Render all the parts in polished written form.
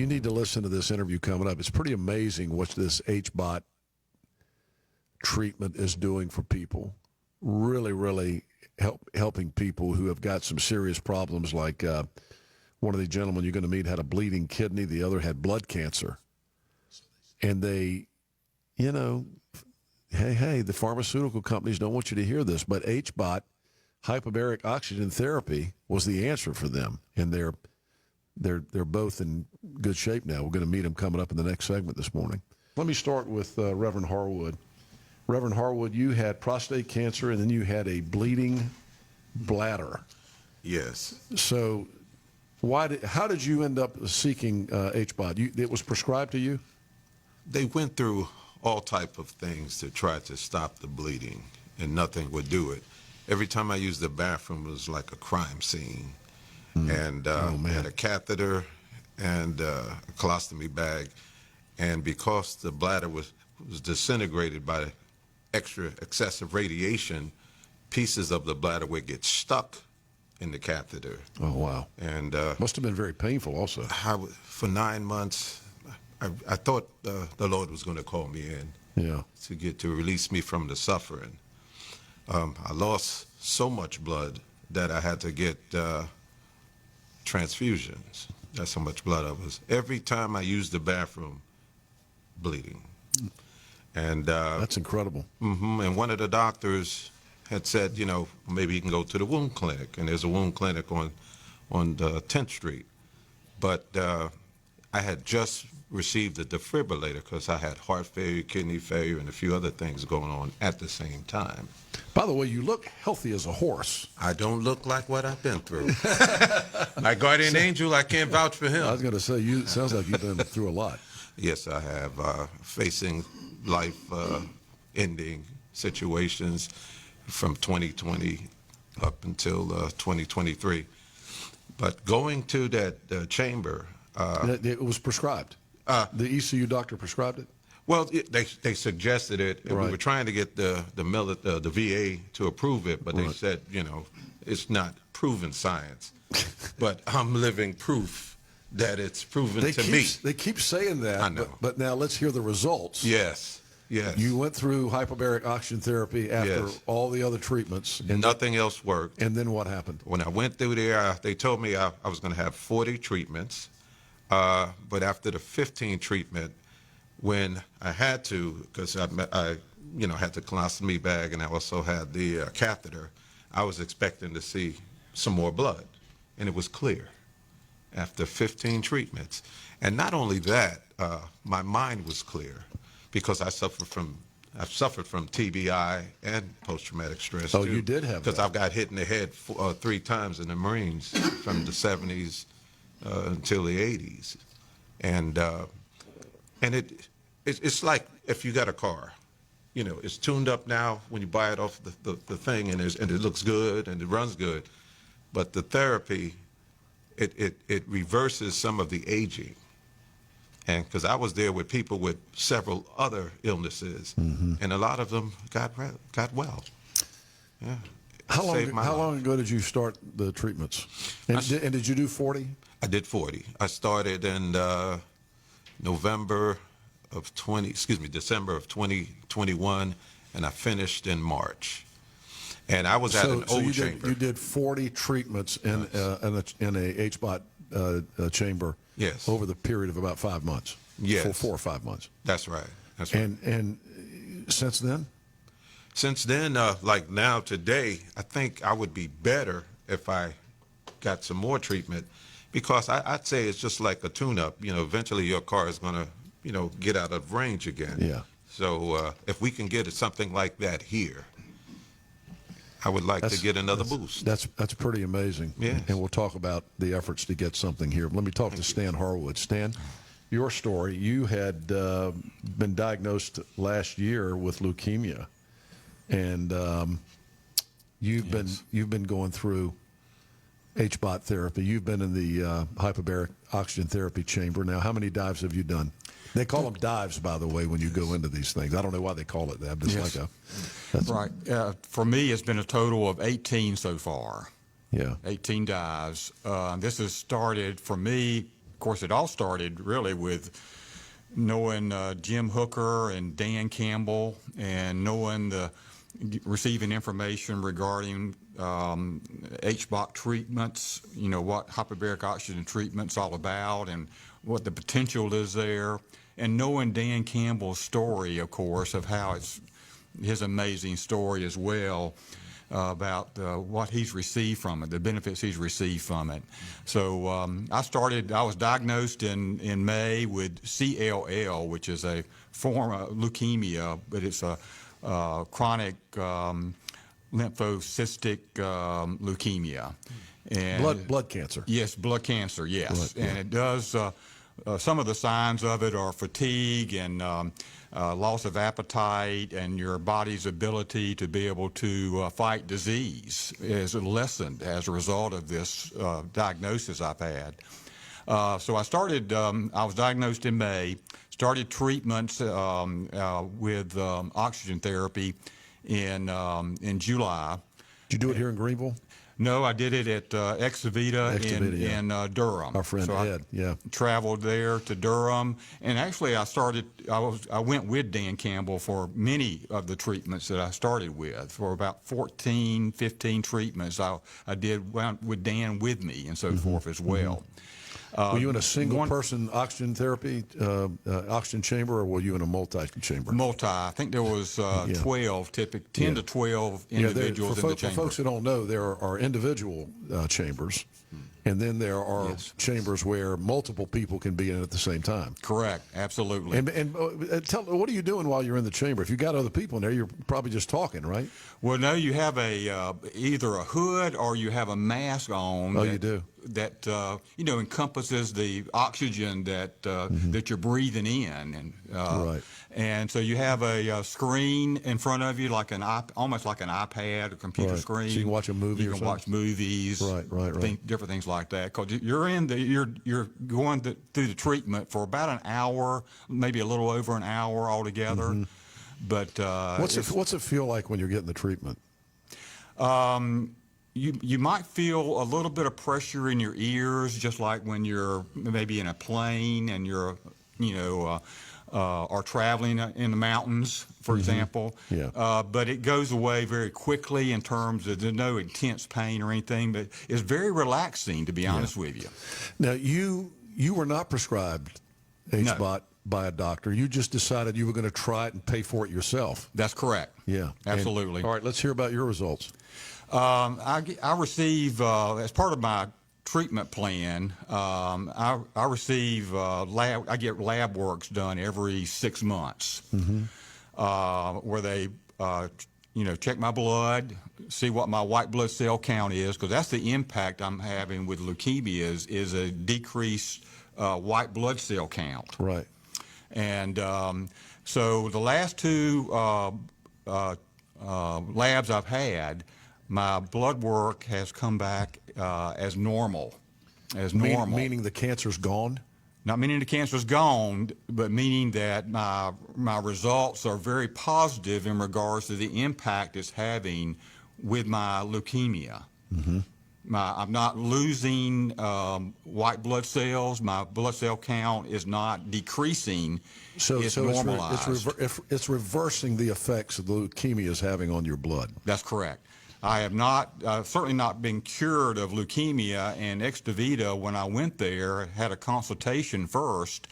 You need to listen to this interview coming up. It's pretty amazing what this HBOT treatment is doing for people. Really, really helping people who have got some serious problems, like one of the gentlemen you're going to meet had a bleeding kidney. The other had blood cancer. And they, you know, hey, the pharmaceutical companies don't want you to hear this, but HBOT, Hyperbaric Oxygen Therapy, was the answer for them. And they're both in good shape now. We're going to meet them coming up in the next segment this morning. Let me start with Reverend Harwood. Reverend Harwood, you had prostate cancer, and then you had a bleeding bladder. Yes. So how did you end up seeking HBOT? It was prescribed to you? They went through all type of things to try to stop the bleeding, and nothing would do it. Every time I used the bathroom, it was like a crime scene. And I had a catheter and a colostomy bag. And because the bladder was disintegrated by excessive radiation, pieces of the bladder would get stuck in the catheter. Oh, wow. And must have been very painful also. For 9 months, I thought the Lord was going to call me in to release me from the suffering. I lost so much blood that I had to get transfusions. That's how much blood I was. Every time I used the bathroom, bleeding. And that's incredible. And one of the doctors had said, you know, maybe you can go to the wound clinic, and there's a wound clinic on 10th Street. But I had just received a defibrillator because I had heart failure, kidney failure, and a few other things going on at the same time. By the way, you look healthy as a horse. I don't look like what I've been through. My guardian angel, I can't vouch for him. I was going to say, it sounds like you've been through a lot. Yes, I have. Facing life-ending situations from 2020 up until 2023. But going to that chamber... it was prescribed. The ECU doctor prescribed it? Well, they suggested it, and we were trying to get the VA to approve it, but they said, you know, it's not proven science. But I'm living proof that it's proven to me. They keep saying that, I know. But now let's hear the results. Yes. You went through hyperbaric oxygen therapy after all the other treatments. And nothing else worked. And then what happened? When I went through there, they told me I was going to have 40 treatments. But after the 15th treatment, when I had to, because I had the colostomy bag and I also had the catheter, I was expecting to see some more blood, and it was clear after 15 treatments. And not only that, my mind was clear because I've suffered from TBI and post-traumatic stress. Oh, too, you did have that. because I've got hit in the head 3 times in the Marines from the 70s until the 80s, and it's like if you got a car, you know, it's tuned up now when you buy it off the thing, and it looks good and it runs good, but the therapy, it reverses some of the aging, and because I was there with people with several other illnesses, and a lot of them got well. Yeah. How long ago did you start the treatments? And did you do 40? I did 40. I started in December of 2021, and I finished in March. And I was at an old chamber. You did 40 treatments in a HBOT chamber. Yes. Over the period of about 5 months. Yes. For 4 or 5 months. That's right. That's right. And since then? Since then, like now today, I think I would be better if I got some more treatment, because I'd say it's just like a tune-up. You know, eventually your car is going to, you know, get out of range again. Yeah. So if we can get something like that here, I would like to get another boost. That's pretty amazing. Yeah. And we'll talk about the efforts to get something here. Let me talk to Stan Harwood. Stan, your story, you had been diagnosed last year with leukemia, and you've been going through HBOT therapy. You've been in the hyperbaric oxygen therapy chamber. Now, how many dives have you done? They call them dives, by the way, when you go into these things. I don't know why they call it that, but it's like for me, it's been a total of 18 so far. Yeah. 18 dives. This has started for me course, it all started really with knowing Jim Hooker and Dan Campbell, and receiving information regarding HBOT treatments, what hyperbaric oxygen treatment's all about and what the potential is there, and knowing Dan Campbell's story, of course, of how it's his amazing story as well, about what he's received from it, the benefits he's received from it. So I was diagnosed in May with CLL, which is a form of leukemia, but it's a chronic lymphocystic leukemia. And Blood cancer. Yes, blood cancer, yes. Blood, yeah. And it does, some of the signs of it are fatigue and loss of appetite, and your body's ability to be able to fight disease is lessened as a result of this diagnosis I've had. So I was diagnosed in May, started treatments with oxygen therapy in July. Did you do it here in Greenville? No, I did it at Extivita in Durham. Our friend so Ed, yeah. Traveled there to Durham, and actually I went with Dan Campbell for many of the treatments that I started with. For about 14, 15 treatments, went with Dan with me and so forth as well. Were you in a single-person oxygen therapy, oxygen chamber, or were you in a multi-chamber? Multi. I think there was 12, 10 to 12 individuals in the chamber. For folks who don't know, there are individual chambers, and then there are chambers where multiple people can be in at the same time. Correct. Absolutely. And what are you doing while you're in the chamber? If you got other people in there, you're probably just talking, right? Well, no, you have either a hood or you have a mask on. Oh, you do? That encompasses the oxygen that you're breathing in, and right. And so you have a screen in front of you, like almost like an iPad or computer screen. So you can watch a movie. You can watch movies. Right. Different things like that. Because you're going through the treatment for about an hour, maybe a little over an hour altogether. But what's it feel like when you're getting the treatment? You might feel a little bit of pressure in your ears, just like when you're maybe in a plane and you're, are traveling in the mountains, for example. Yeah. But it goes away very quickly in terms of there's no intense pain or anything, but it's very relaxing, to be honest with you. Now, you were not prescribed HBOT by a doctor. You just decided you were going to try it and pay for it yourself. That's correct. Yeah. Absolutely. All right, let's hear about your results. I receive, as part of my treatment plan, I receive I get lab works done every 6 months, where they, check my blood, see what my white blood cell count is, because that's the impact I'm having with leukemia is a decreased white blood cell count. Right. And so the last two labs I've had, my blood work has come back as normal. Meaning the cancer's gone? Not meaning the cancer's gone, but meaning that my results are very positive in regards to the impact it's having with my leukemia. I'm not losing white blood cells. My blood cell count is not decreasing. It's normalized. It's reversing the effects that the leukemia is having on your blood. That's correct. I have not, certainly not been cured of leukemia, and Extivita, when I went there, had a consultation first.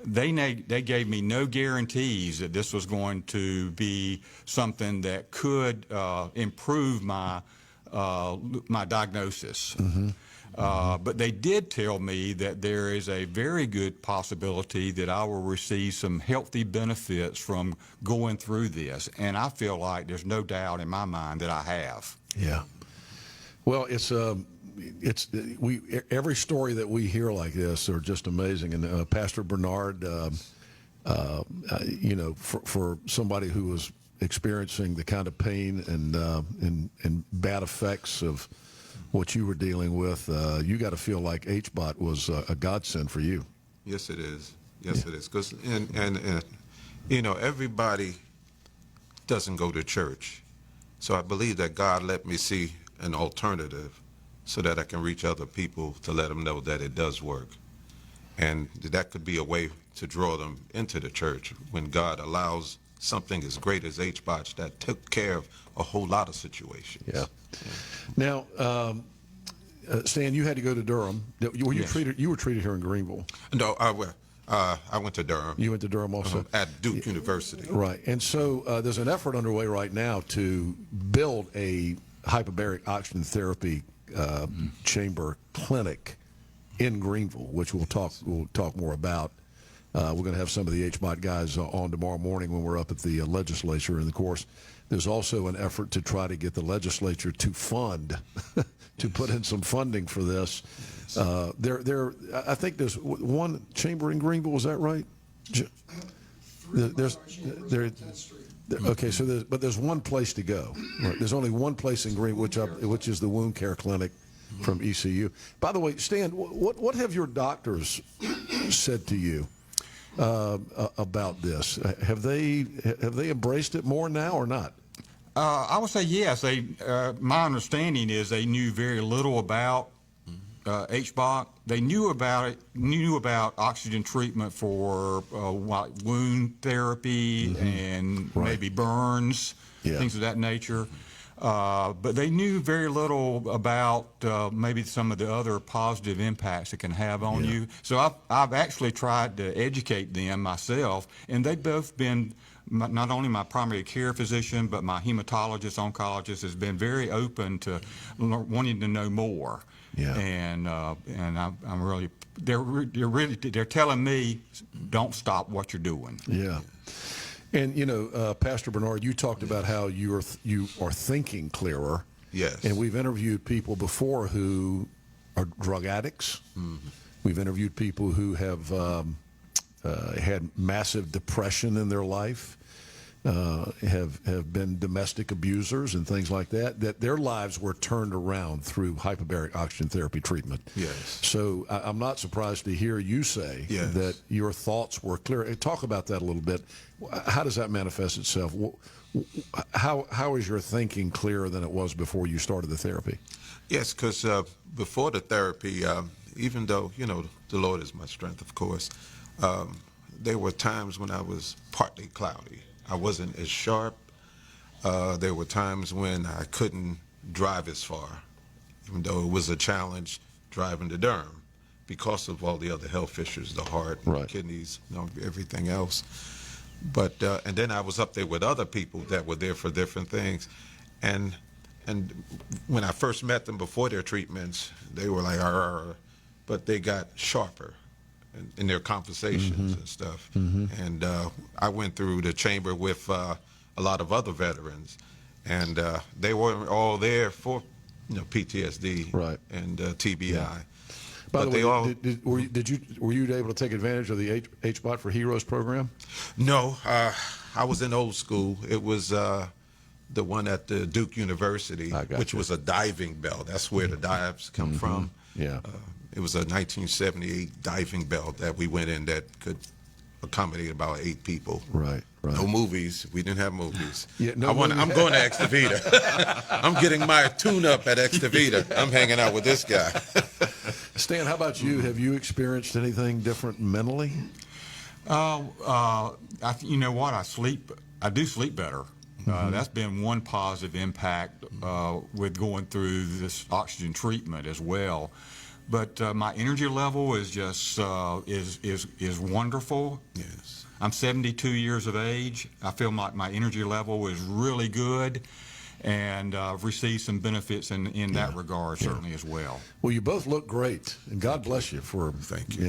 They gave me no guarantees that this was going to be something that could improve my diagnosis. But they did tell me that there is a very good possibility that I will receive some healthy benefits from going through this, and I feel like there's no doubt in my mind that I have. Yeah. Well, every story that we hear like this are just amazing, and Pastor Bernard, for somebody who was experiencing the kind of pain and bad effects of what you were dealing with, you got to feel like HBOT was a godsend for you. Yes, it is. Yes, it is. Because everybody doesn't go to church, so I believe that God let me see an alternative, so that I can reach other people to let them know that it does work. And that could be a way to draw them into the church when God allows something as great as HBOT that took care of a whole lot of situations. Yeah. Now, Stan, you had to go to Durham. Were you Yes. treated? You were treated here in Greenville. No, I went to Durham. You went to Durham also. At Duke University. Right. And so there's an effort underway right now to build a hyperbaric oxygen therapy chamber clinic in Greenville, which we'll talk more about. We're going to have some of the HBOT guys on tomorrow morning when we're up at the legislature. And of course, there's also an effort to try to get the legislature to fund, to put in some funding for this. I think there's one chamber in Greenville. Is that right? Okay, so there's one place to go. Right. There's only one place in Greenville, which is the wound care clinic from ECU. By the way, Stan, what have your doctors said to you about this? Have they embraced it more now or not? I would say yes. My understanding is they knew very little about HBOT. They knew about oxygen treatment for wound therapy and maybe burns, things of that nature. But they knew very little about maybe some of the other positive impacts it can have on you. So I've actually tried to educate them myself, and they've both been, not only my primary care physician, but my hematologist, oncologist has been very open to wanting to know more. Yeah. And I'm really, they're telling me, don't stop what you're doing. Yeah. And Pastor Bernard, you talked about how you are thinking clearer. Yes. And we've interviewed people before who are drug addicts. Mm-hmm. We've interviewed people who have had massive depression in their life, have been domestic abusers and things like that. That their lives were turned around through hyperbaric oxygen therapy treatment. Yes. So I'm not surprised to hear you say that your thoughts were clear. Talk about that a little bit. How does that manifest itself? How is your thinking clearer than it was before you started the therapy? Yes, because before the therapy, even though, the Lord is my strength, of course, there were times when I was partly cloudy. I wasn't as sharp. There were times when I couldn't drive as far, even though it was a challenge driving to Durham because of all the other health issues, the heart, the kidneys, everything else. But and then I was up there with other people that were there for different things, and when I first met them before their treatments, they were like, but they got sharper in their conversations and stuff. And I went through the chamber with a lot of other veterans, and they weren't all there for PTSD and TBI. By the way, were you able to take advantage of the HBOT for Heroes program? No, I was in old school. It was the one at the Duke University, which was a diving bell. That's where the dives come from. Yeah. It was a 1978 diving bell that we went in that could accommodate about 8 people. Right. No movies. We didn't have movies. Yeah, I'm going to Extivita. I'm getting my tune-up at Extivita. I'm hanging out with this guy. Stan, how about you? Have you experienced anything different mentally? You know what? I do sleep better. That's been one positive impact with going through this oxygen treatment as well. But my energy level is just is wonderful. Yes. I'm 72 years of age. I feel my energy level is really good, and I've received some benefits in that regard certainly as well. Well, you both look great, and God bless you for. Thank you.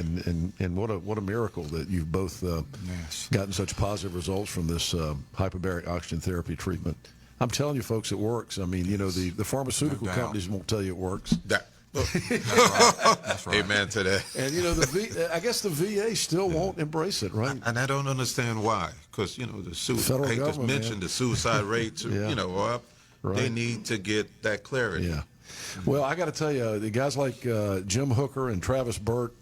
And what a miracle that you've both gotten such positive results from this hyperbaric oxygen therapy treatment. I'm telling you, folks, it works. I mean, the pharmaceutical companies won't tell you it works. That's right. Amen to that. And I guess the VA still won't embrace it, right? And I don't understand why, because the suicide rates are up. Right. They need to get that clarity. Yeah. Well, I got to tell you, the guys like Jim Hooker and Travis Burt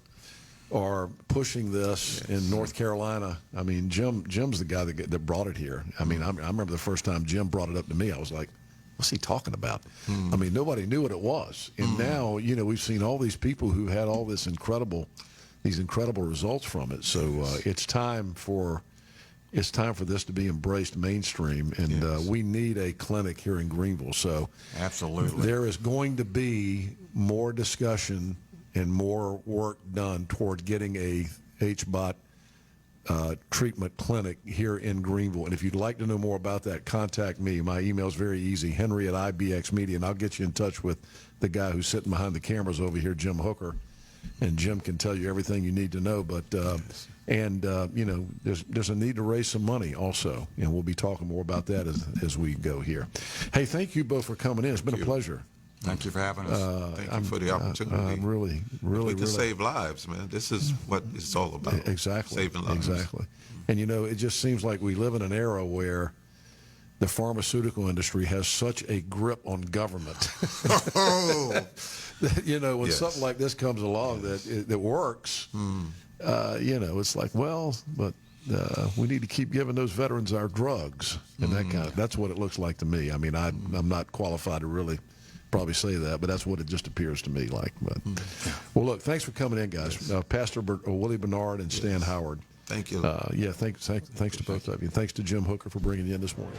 are pushing this in North Carolina. I mean, Jim's the guy that brought it here. I mean, I remember the first time Jim brought it up to me, I was like, what's he talking about? I mean, nobody knew what it was. And now, we've seen all these people who had all this incredible these incredible results from it. So it's time for this to be embraced mainstream, and we need a clinic here in Greenville. So Absolutely. there is going to be more discussion and more work done toward getting a HBOT treatment clinic here in Greenville. And if you'd like to know more about that, contact me. My email is very easy, Henry@IBX Media, and I'll get you in touch with the guy who's sitting behind the cameras over here, Jim Hooker. And Jim can tell you everything you need to know. But you know, there's a need to raise some money also, and we'll be talking more about that as we go here. Hey, thank you both for coming in. It's been a pleasure. Thank you for having us. Thank you for the opportunity. I'm really We can save lives, man. This is what it's all about. Exactly. Saving lives. Exactly. And you know, it just seems like we live in an era where the pharmaceutical industry has such a grip on government. You know, when something like this comes along that works, you know, it's like, well, but we need to keep giving those veterans our drugs, and that's what it looks like to me. I mean, I'm not qualified to really probably say that, but that's what it just appears to me like. But well, look, thanks for coming in, guys. Pastor Willie Bernard and Stan Howard. Thank you. Thanks to both of you. Thanks to Jim Hooker for bringing you in this morning.